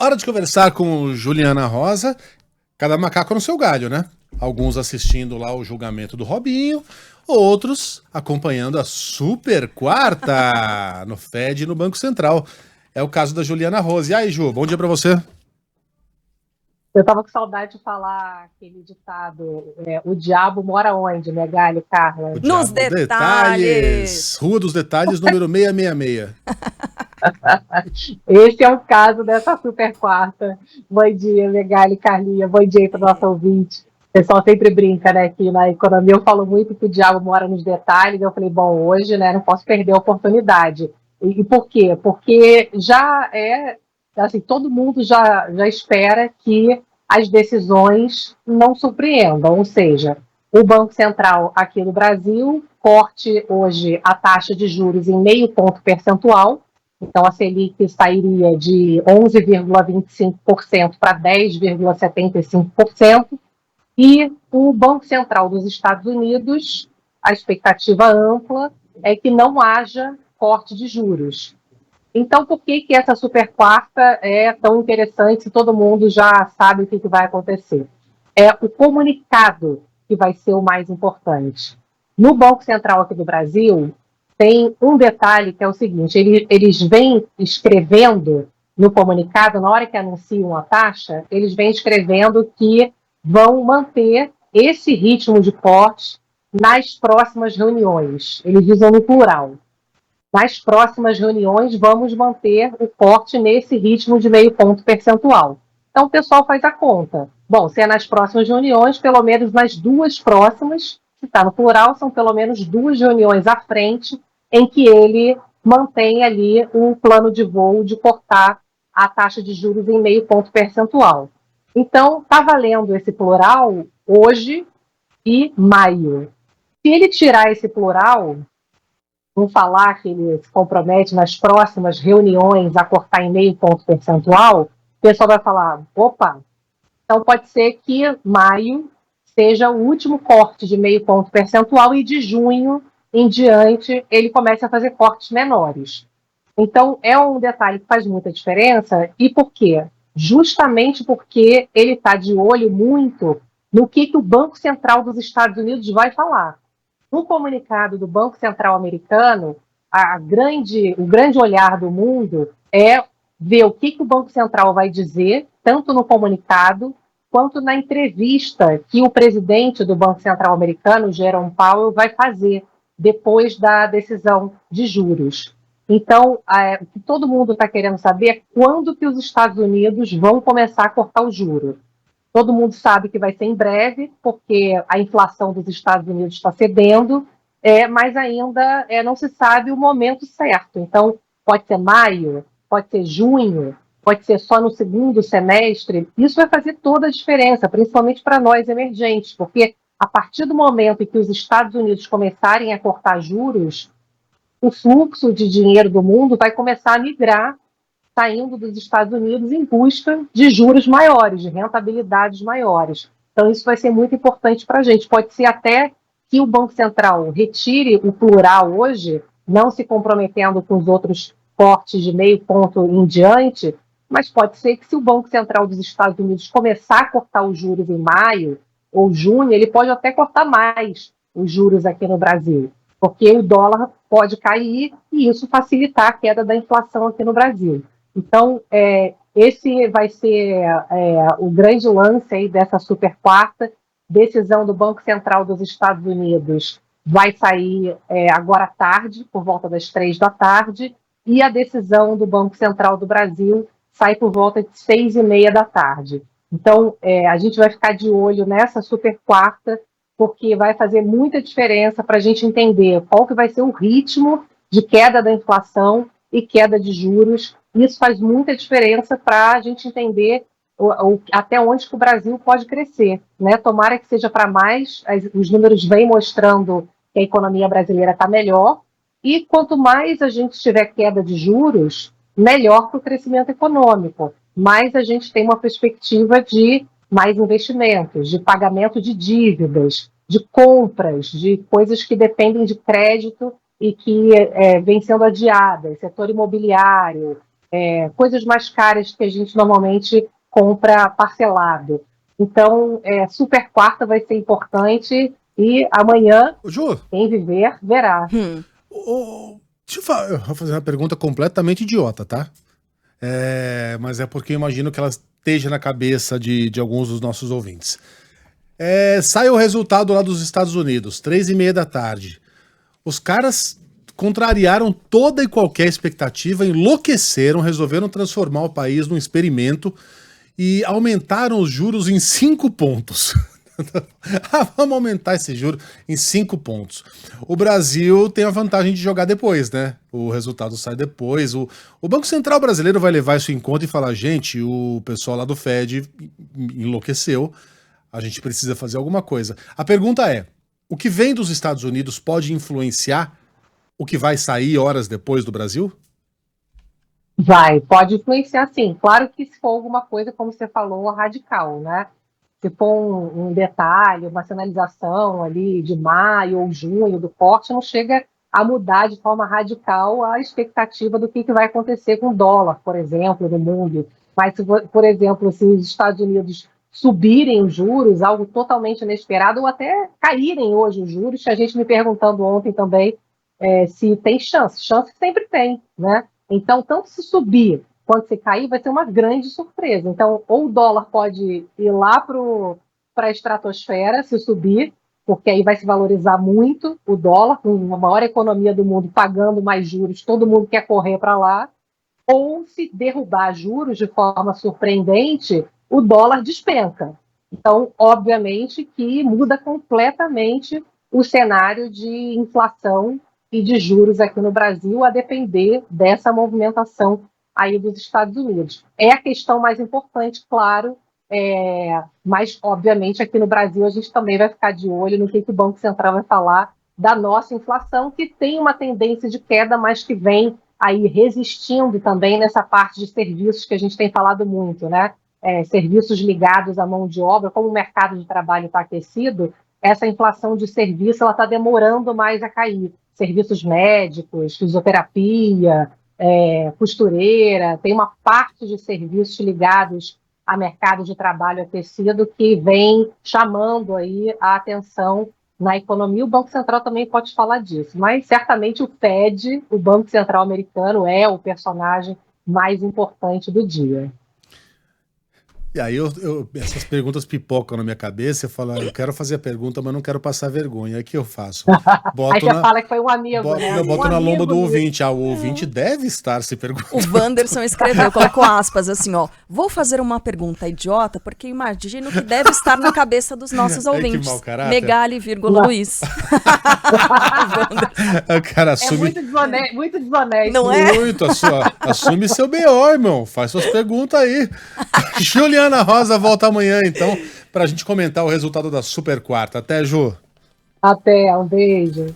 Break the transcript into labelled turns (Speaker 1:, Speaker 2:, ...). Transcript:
Speaker 1: Hora de conversar com Juliana Rosa, cada macaco no seu galho, né? Alguns assistindo lá o julgamento do Robinho, outros acompanhando a Super Quarta no Fed e no Banco Central. É o caso da Juliana Rosa. E aí, Ju, bom dia pra você.
Speaker 2: Eu tava com saudade de falar aquele ditado, o diabo mora onde, né, Gali, Carla?
Speaker 1: O
Speaker 3: Nos
Speaker 1: Diabo
Speaker 3: detalhes.
Speaker 1: Detalhes. Rua dos Detalhes, número 666.
Speaker 2: Esse é o caso dessa super quarta. Bom dia, Megali, Carlinha, bom dia para o nosso ouvinte. O pessoal sempre brinca, né, que na economia eu falo muito que o diabo mora nos detalhes. Eu falei, bom, hoje, né, não posso perder a oportunidade. E por quê? Porque já assim, todo mundo já espera que as decisões não surpreendam, ou seja, o Banco Central aqui no Brasil corte hoje a taxa de juros em meio ponto percentual. Então, a Selic sairia de 11,25% para 10,75%. E o Banco Central dos Estados Unidos, a expectativa ampla é que não haja corte de juros. Então, por que essa super quarta é tão interessante se todo mundo já sabe o que vai acontecer? É o comunicado que vai ser o mais importante. No Banco Central aqui do Brasil, tem um detalhe que é o seguinte: eles vêm escrevendo no comunicado, na hora que anunciam a taxa, eles vêm escrevendo que vão manter esse ritmo de corte nas próximas reuniões. Eles dizem no plural. Nas próximas reuniões, vamos manter o corte nesse ritmo de meio ponto percentual. Então, o pessoal faz a conta. Bom, se é nas próximas reuniões, pelo menos nas duas próximas, se está no plural, são pelo menos duas reuniões à frente em que ele mantém ali um plano de voo de cortar a taxa de juros em meio ponto percentual. Então, está valendo esse plural hoje e maio. Se ele tirar esse plural, não falar que ele se compromete nas próximas reuniões a cortar em meio ponto percentual, o pessoal vai falar, opa, então pode ser que maio seja o último corte de meio ponto percentual e de junho em diante ele comece a fazer cortes menores. Então é um detalhe que faz muita diferença. E por quê? Justamente porque ele está de olho muito no que o Banco Central dos Estados Unidos vai falar. No comunicado do Banco Central americano, o grande olhar do mundo é ver o que o Banco Central vai dizer, tanto no comunicado quanto na entrevista que o presidente do Banco Central americano, Jerome Powell, vai fazer depois da decisão de juros. Então, o que todo mundo está querendo saber é quando que os Estados Unidos vão começar a cortar o juro. Todo mundo sabe que vai ser em breve, porque a inflação dos Estados Unidos está cedendo, mas ainda não se sabe o momento certo. Então, pode ser maio, pode ser junho, pode ser só no segundo semestre. Isso vai fazer toda a diferença, principalmente para nós emergentes, porque a partir do momento em que os Estados Unidos começarem a cortar juros, o fluxo de dinheiro do mundo vai começar a migrar, saindo dos Estados Unidos em busca de juros maiores, de rentabilidades maiores. Então, isso vai ser muito importante para a gente. Pode ser até que o Banco Central retire o plural hoje, não se comprometendo com os outros cortes de meio ponto em diante, mas pode ser que se o Banco Central dos Estados Unidos começar a cortar os juros em maio ou junho, ele pode até cortar mais os juros aqui no Brasil, porque o dólar pode cair e isso facilitar a queda da inflação aqui no Brasil. Então, esse vai ser o grande lance aí dessa super quarta. Decisão do Banco Central dos Estados Unidos vai sair agora à tarde, por volta das 3 da tarde, e a decisão do Banco Central do Brasil sai por volta de 6h30 da tarde. Então, a gente vai ficar de olho nessa super quarta, porque vai fazer muita diferença para a gente entender qual que vai ser o ritmo de queda da inflação e queda de juros. Isso faz muita diferença para a gente entender até onde que o Brasil pode crescer, né? Tomara que seja para mais, os números vêm mostrando que a economia brasileira está melhor, e quanto mais a gente tiver queda de juros, melhor para o crescimento econômico, mais a gente tem uma perspectiva de mais investimentos, de pagamento de dívidas, de compras, de coisas que dependem de crédito e que vêm sendo adiadas, setor imobiliário, coisas mais caras que a gente normalmente compra parcelado. Então, super quarta vai ser importante e amanhã,
Speaker 1: Ju,
Speaker 2: quem viver, verá.
Speaker 1: eu vou fazer uma pergunta completamente idiota, tá? Mas é porque eu imagino que ela esteja na cabeça de alguns dos nossos ouvintes. Sai o resultado lá dos Estados Unidos, 3:30 da tarde. Os caras contrariaram toda e qualquer expectativa, enlouqueceram, resolveram transformar o país num experimento e aumentaram os juros em 5 pontos. Vamos aumentar esse juro em 5 pontos. O Brasil tem a vantagem de jogar depois, né? O resultado sai depois. O Banco Central brasileiro vai levar isso em conta e falar: gente, o pessoal lá do Fed enlouqueceu, a gente precisa fazer alguma coisa. A pergunta é: o que vem dos Estados Unidos pode influenciar o que vai sair horas depois do Brasil?
Speaker 2: Pode influenciar sim. Claro que se for alguma coisa, como você falou, radical, né? Se for um detalhe, uma sinalização ali de maio ou junho do corte, não chega a mudar de forma radical a expectativa do que vai acontecer com o dólar, por exemplo, no mundo. Mas, por exemplo, se os Estados Unidos subirem os juros, algo totalmente inesperado, ou até caírem hoje os juros, a gente me perguntando ontem também se tem chance. Chance sempre tem, né? Então, tanto se subir quanto se cair, vai ser uma grande surpresa. Então, ou o dólar pode ir lá para a estratosfera, se subir, porque aí vai se valorizar muito o dólar, com a maior economia do mundo pagando mais juros, todo mundo quer correr para lá, ou se derrubar juros de forma surpreendente, o dólar despenca. Então, obviamente que muda completamente o cenário de inflação e de juros aqui no Brasil, a depender dessa movimentação aí dos Estados Unidos. É a questão mais importante, claro, mas, obviamente, aqui no Brasil a gente também vai ficar de olho no que o Banco Central vai falar da nossa inflação, que tem uma tendência de queda, mas que vem aí resistindo também nessa parte de serviços que a gente tem falado muito, né? Serviços ligados à mão de obra, como o mercado de trabalho está aquecido, essa inflação de serviço ela está demorando mais a cair. Serviços médicos, fisioterapia, costureira, tem uma parte de serviços ligados a mercado de trabalho aquecido que vem chamando aí a atenção na economia. O Banco Central também pode falar disso, mas certamente o Fed, o Banco Central americano, é o personagem mais importante do dia.
Speaker 1: E aí essas perguntas pipocam na minha cabeça, eu falo: eu quero fazer a pergunta, mas não quero passar vergonha. Aí o que eu faço?
Speaker 2: Aí você fala que foi um amigo, né?
Speaker 1: Eu boto na lomba do ouvinte. O ouvinte deve estar se perguntando.
Speaker 3: O Wanderson escreveu, colocou aspas assim, ó: vou fazer uma pergunta idiota, porque imagino que deve estar na cabeça dos nossos ouvintes.
Speaker 1: Que mau caráter.
Speaker 3: Megali, Luiz.
Speaker 1: O cara assume...
Speaker 2: muito desonesto.
Speaker 3: Não é?
Speaker 1: Muito, assume seu BO, irmão. Faz suas perguntas aí. Juliana Rosa volta amanhã, então, pra gente comentar o resultado da Super Quarta. Até, Ju.
Speaker 2: Até, um beijo.